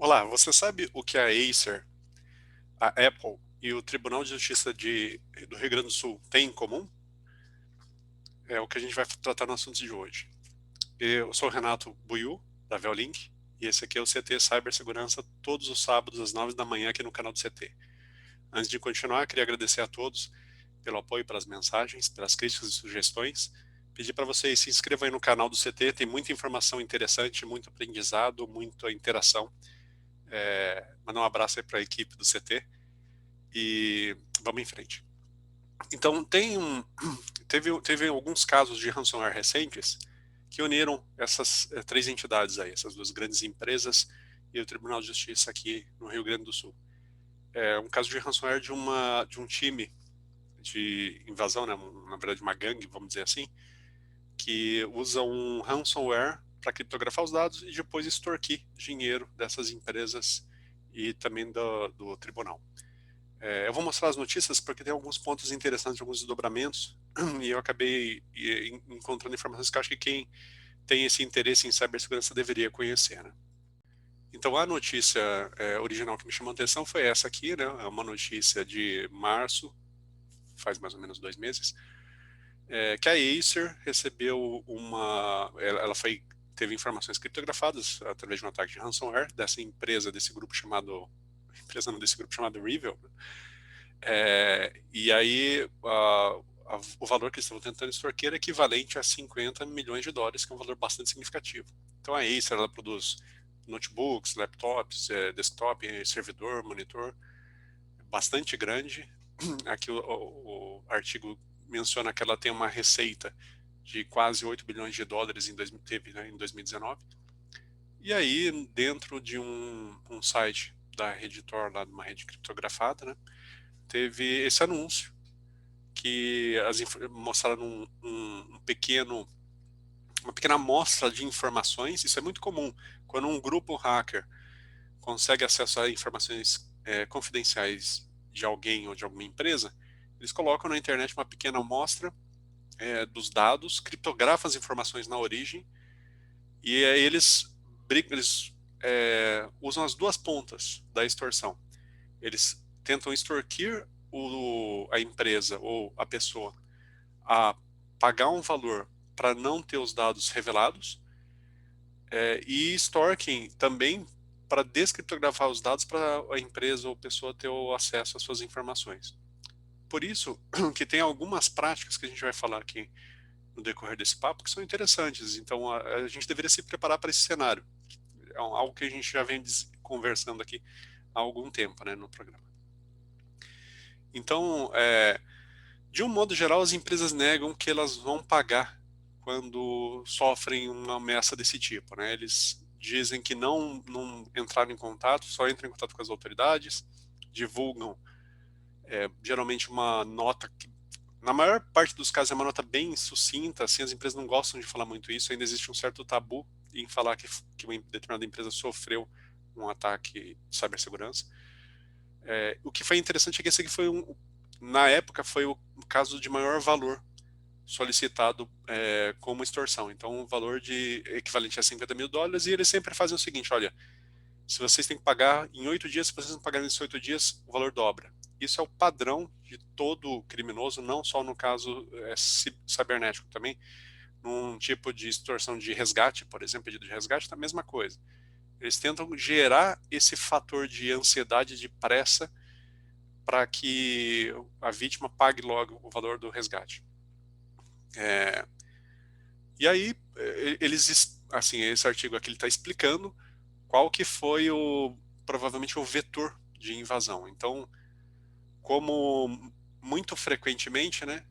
Olá, você sabe o que a Acer, a Apple e o Tribunal de Justiça do Rio Grande do Sul têm em comum? É o que a gente vai tratar no assunto de hoje. Eu sou o Renato Buiu, da Veolink, e esse aqui é o CT Cibersegurança, todos os sábados às 9 da manhã aqui no canal do CT. Antes de continuar, queria agradecer a todos pelo apoio, pelas mensagens, pelas críticas e sugestões. Pedir para vocês se inscrevam aí no canal do CT, tem muita informação interessante, muito aprendizado, muita interação. Mandar um abraço aí para a equipe do CT e vamos em frente. Então, teve alguns casos de ransomware recentes que uniram essas três entidades aí, essas duas grandes empresas e o Tribunal de Justiça aqui no Rio Grande do Sul. É um caso de ransomware de um time de invasão, né, na verdade uma gangue, vamos dizer assim, que usa um ransomware para criptografar os dados e depois extorquir dinheiro dessas empresas e também do tribunal. Eu vou mostrar as notícias porque tem alguns pontos interessantes, alguns desdobramentos, e eu acabei encontrando informações que eu acho que quem tem esse interesse em cibersegurança deveria conhecer, né? Então a notícia original que me chamou a atenção foi essa aqui, né? É uma notícia de março, faz mais ou menos 2 meses, que a Acer recebeu teve informações criptografadas através de um ataque de ransomware dessa empresa, desse grupo chamado, empresa não, desse grupo chamado Revil, né? E aí, o valor que eles estavam tentando extorquir é equivalente a 50 milhões de dólares, que é um valor bastante significativo. Então a Acer, ela produz notebooks, laptops, desktop, servidor, monitor, bastante grande. Aqui o artigo menciona que ela tem uma receita de quase 8 bilhões de dólares teve, né, em 2019. E aí, dentro de um site da Redditor, lá de uma rede criptografada, né, teve esse anúncio que mostraram uma pequena amostra de informações. Isso é muito comum. Quando um grupo hacker consegue acesso a informações confidenciais de alguém ou de alguma empresa, eles colocam na internet uma pequena amostra dos dados, criptografam as informações na origem, e aí eles usam as duas pontas da extorsão. Eles tentam extorquir a empresa ou a pessoa a pagar um valor para não ter os dados revelados, e stalking também para descriptografar os dados para a empresa ou pessoa ter o acesso às suas informações. Por isso que tem algumas práticas que a gente vai falar aqui no decorrer desse papo que são interessantes. Então a gente deveria se preparar para esse cenário. É algo que a gente já vem conversando aqui há algum tempo, né, no programa. Então, de um modo geral, as empresas negam que elas vão pagar quando sofrem uma ameaça desse tipo, né? Eles dizem que não entraram em contato, só entram em contato com as autoridades, divulgam geralmente uma nota que, na maior parte dos casos, é uma nota bem sucinta, assim, as empresas não gostam de falar muito isso, ainda existe um certo tabu em falar que uma determinada empresa sofreu um ataque de cibersegurança. O que foi interessante é que esse aqui na época, foi o caso de maior valor solicitado como extorsão. Então, um valor de equivalente a 50 mil dólares, e eles sempre fazem o seguinte: olha, se vocês têm que pagar em 8 dias, se vocês não pagarem nesses 8 dias, o valor dobra. Isso é o padrão de todo criminoso, não só no caso cibernético, também num tipo de extorsão de resgate, por exemplo, pedido de resgate, é a mesma coisa. Eles tentam gerar esse fator de ansiedade, de pressa, para que a vítima pague logo o valor do resgate. E aí, assim, esse artigo aqui está explicando qual que foi provavelmente o vetor de invasão. Então, como muito frequentemente, né,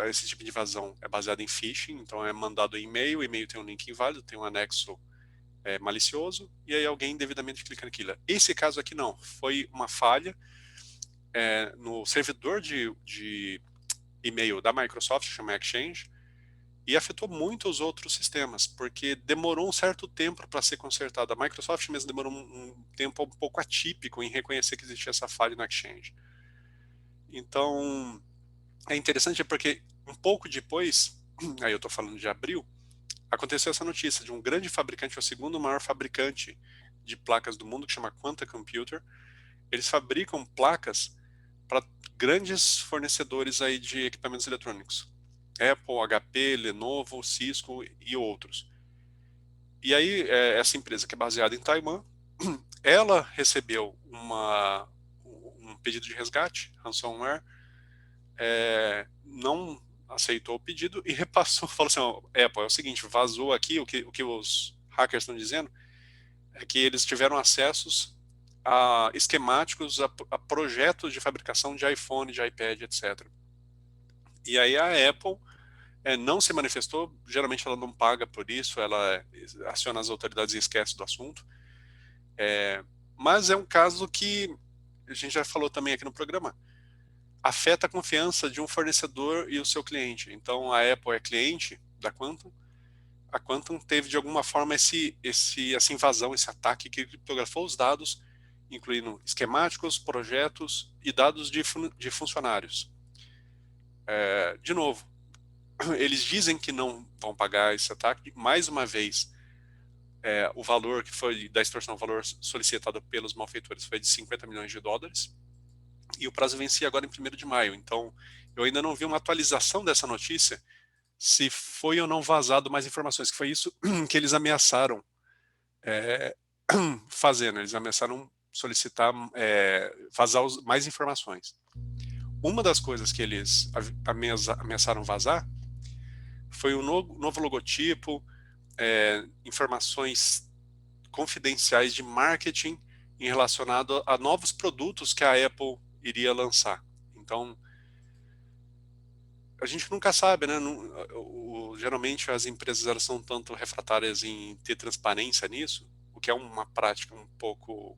esse tipo de invasão é baseado em phishing, então é mandado em e-mail, o e-mail tem um link inválido, tem um anexo malicioso, e aí alguém devidamente clica naquilo. Esse caso aqui não, foi uma falha no servidor de e-mail da Microsoft, chama Exchange, e afetou muito os outros sistemas, porque demorou um certo tempo para ser consertado. A Microsoft mesmo demorou um tempo um pouco atípico em reconhecer que existia essa falha no Exchange. Então, é interessante porque um pouco depois, aí eu estou falando de abril, aconteceu essa notícia de um grande fabricante, o segundo maior fabricante de placas do mundo, que chama Quanta Computer. Eles fabricam placas para grandes fornecedores aí de equipamentos eletrônicos. Apple, HP, Lenovo, Cisco e outros. E aí, essa empresa, que é baseada em Taiwan, ela recebeu um pedido de resgate, ransomware, não aceitou o pedido e repassou, falou assim, ó, Apple, é o seguinte, vazou aqui, o que os hackers estão dizendo é que eles tiveram acessos a esquemáticos, a projetos de fabricação de iPhone, de iPad, etc. E aí a Apple não se manifestou, geralmente ela não paga por isso, ela aciona as autoridades e esquece do assunto. Mas é um caso que a gente já falou também aqui no programa, afeta a confiança de um fornecedor e o seu cliente. Então a Apple é cliente da Quantum, a Quantum teve de alguma forma essa invasão, esse ataque que criptografou os dados, incluindo esquemáticos, projetos e dados de funcionários. De novo, eles dizem que não vão pagar esse ataque. Mais uma vez, o valor que foi da extorsão, o valor solicitado pelos malfeitores foi de 50 milhões de dólares. E o prazo vencia agora em 1º de maio. Então, eu ainda não vi uma atualização dessa notícia, se foi ou não vazado mais informações, que foi isso que eles ameaçaram fazendo. Eles ameaçaram solicitar, vazar mais informações. Uma das coisas que eles ameaçaram vazar foi o novo logotipo, informações confidenciais de marketing em relacionado a novos produtos que a Apple iria lançar. Então, a gente nunca sabe, né? Geralmente as empresas elas são tanto refratárias em ter transparência nisso, o que é uma prática um pouco,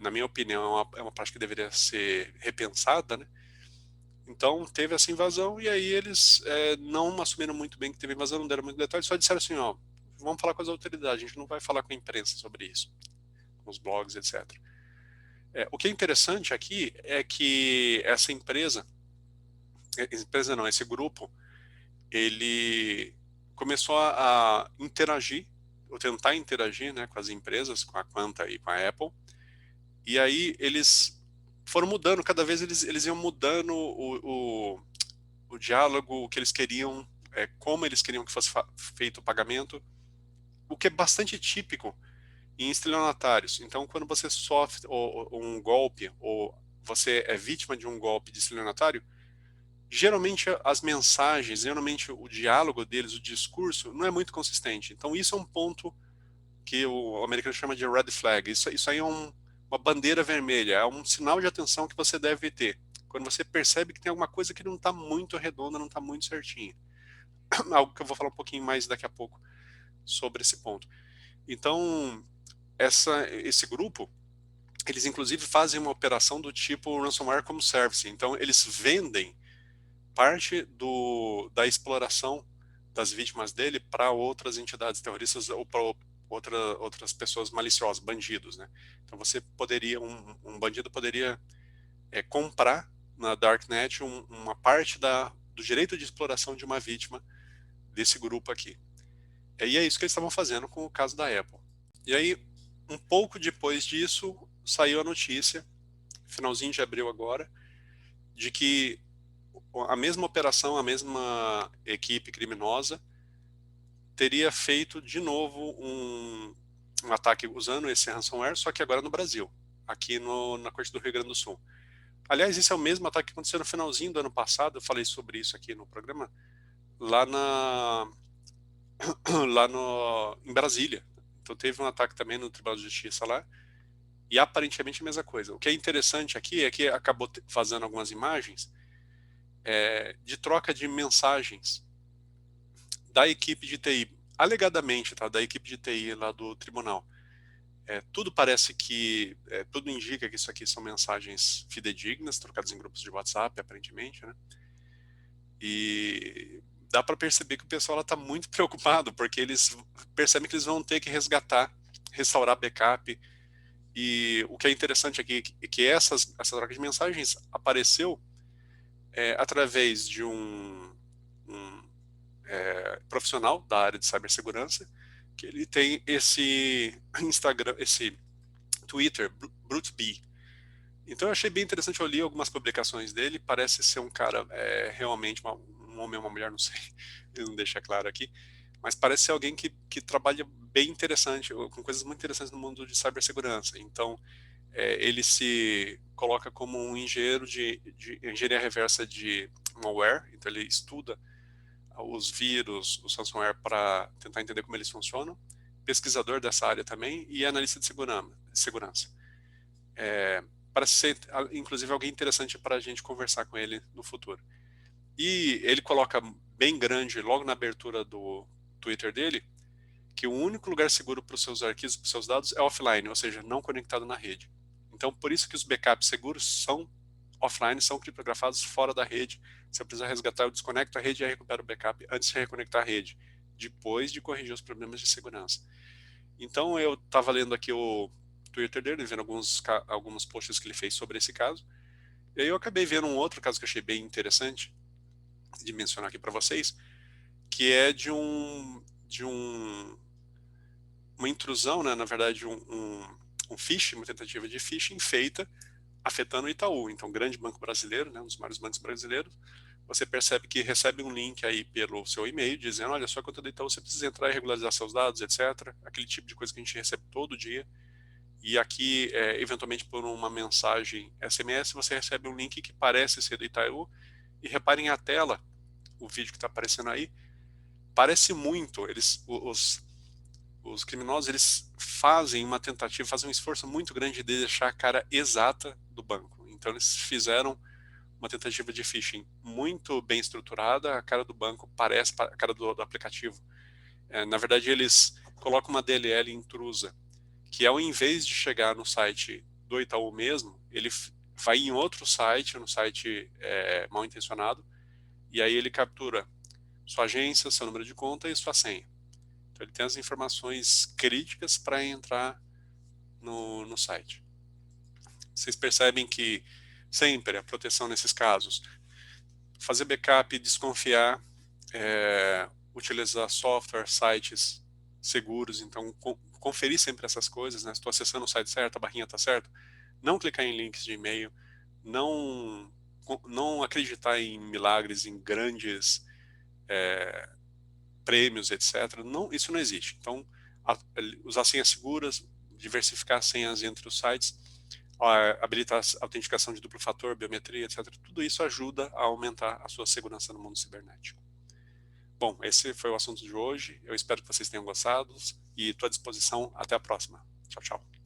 na minha opinião, é uma prática que deveria ser repensada, né? Então teve essa invasão e aí eles não assumiram muito bem que teve invasão, não deram muito detalhe, só disseram assim, ó, vamos falar com as autoridades, a gente não vai falar com a imprensa sobre isso, com os blogs, etc. O que é interessante aqui é que essa empresa não, esse grupo, ele começou a interagir, ou tentar interagir, né, com as empresas, com a Quanta e com a Apple, e aí eles foram mudando, cada vez eles iam mudando o diálogo, o que eles queriam, como eles queriam que fosse feito o pagamento, o que é bastante típico em estelionatários. Então, quando você sofre um golpe, ou você é vítima de um golpe de estelionatário, geralmente as mensagens, geralmente o diálogo deles, o discurso, não é muito consistente. Então, isso é um ponto que o americano chama de red flag. Isso aí é uma bandeira vermelha, é um sinal de atenção que você deve ter. Quando você percebe que tem alguma coisa que não está muito redonda, não está muito certinha. Algo que eu vou falar um pouquinho mais daqui a pouco sobre esse ponto. Então, esse grupo, eles inclusive fazem uma operação do tipo ransomware como service. Então, eles vendem parte da exploração das vítimas dele para outras entidades terroristas ou para outras pessoas maliciosas, bandidos, né? Então você poderia, um bandido poderia comprar na Darknet uma parte do direito de exploração de uma vítima desse grupo aqui. E é isso que eles estavam fazendo com o caso da Apple. E aí, um pouco depois disso, saiu a notícia, finalzinho de abril agora, de que a mesma operação, a mesma equipe criminosa teria feito de novo um ataque usando esse ransomware, só que agora no Brasil, aqui na corte do Rio Grande do Sul. Aliás, esse é o mesmo ataque que aconteceu no finalzinho do ano passado, eu falei sobre isso aqui no programa, lá em Brasília. Então teve um ataque também no Tribunal de Justiça lá, e aparentemente a mesma coisa. O que é interessante aqui é que acabou vazando algumas imagens de troca de mensagens da equipe de TI, alegadamente, tá, da equipe de TI lá do tribunal. Tudo parece que, tudo indica que isso aqui são mensagens fidedignas, trocadas em grupos de WhatsApp, aparentemente, né? E dá para perceber que o pessoal está muito preocupado, porque eles percebem que eles vão ter que restaurar backup. E o que é interessante aqui é que essa troca de mensagens apareceu através de um profissional da área de cibersegurança que ele tem esse Instagram, esse Twitter, BruteBee. Então eu achei bem interessante, eu li algumas publicações dele, parece ser um cara realmente um homem ou uma mulher, não sei, ele não deixa claro aqui, mas parece ser alguém que trabalha bem interessante, com coisas muito interessantes no mundo de cibersegurança. Então ele se coloca como um engenheiro de engenharia reversa de malware, então ele estuda os vírus, os ransomware para tentar entender como eles funcionam, pesquisador dessa área também e analista de segurança. Parece ser, inclusive, alguém interessante para a gente conversar com ele no futuro. E ele coloca bem grande, logo na abertura do Twitter dele, que o único lugar seguro para os seus arquivos, para os seus dados, é offline, ou seja, não conectado na rede. Então, por isso que os backups seguros são offline, são criptografados fora da rede. Se eu precisar resgatar, eu desconecto a rede e recupero o backup antes de reconectar a rede, depois de corrigir os problemas de segurança. Então, eu estava lendo aqui o Twitter dele, vendo alguns posts que ele fez sobre esse caso, e aí eu acabei vendo um outro caso que eu achei bem interessante de mencionar aqui para vocês, que é de uma intrusão, né, na verdade um phishing, uma tentativa de phishing feita afetando o Itaú, então um grande banco brasileiro, né, um dos maiores bancos brasileiros. Você percebe que recebe um link aí pelo seu e-mail dizendo, olha, sua conta do Itaú, você precisa entrar e regularizar seus dados, etc. Aquele tipo de coisa que a gente recebe todo dia. E aqui, eventualmente por uma mensagem SMS, você recebe um link que parece ser do Itaú. E reparem a tela, o vídeo que está aparecendo aí, parece muito, os criminosos, eles fazem uma tentativa, fazem um esforço muito grande de deixar a cara exata do banco. Então eles fizeram uma tentativa de phishing muito bem estruturada, a cara do banco parece a cara do aplicativo. Na verdade, eles colocam uma DLL intrusa, que ao invés de chegar no site do Itaú mesmo, ele vai em outro site, no site mal intencionado, e aí ele captura sua agência, seu número de conta e sua senha. Então ele tem as informações críticas para entrar no site. Vocês percebem que sempre a proteção nesses casos, fazer backup, desconfiar, utilizar software, sites seguros, então conferir sempre essas coisas, né? Estou acessando o site certo, a barrinha está certa, não clicar em links de e-mail, não acreditar em milagres, em grandes prêmios, etc. Não, isso não existe. Então, usar senhas seguras, diversificar senhas entre os sites, habilitar a autenticação de duplo fator, biometria, etc. Tudo isso ajuda a aumentar a sua segurança no mundo cibernético. Bom, esse foi o assunto de hoje. Eu espero que vocês tenham gostado e estou à disposição. Até a próxima. Tchau, tchau.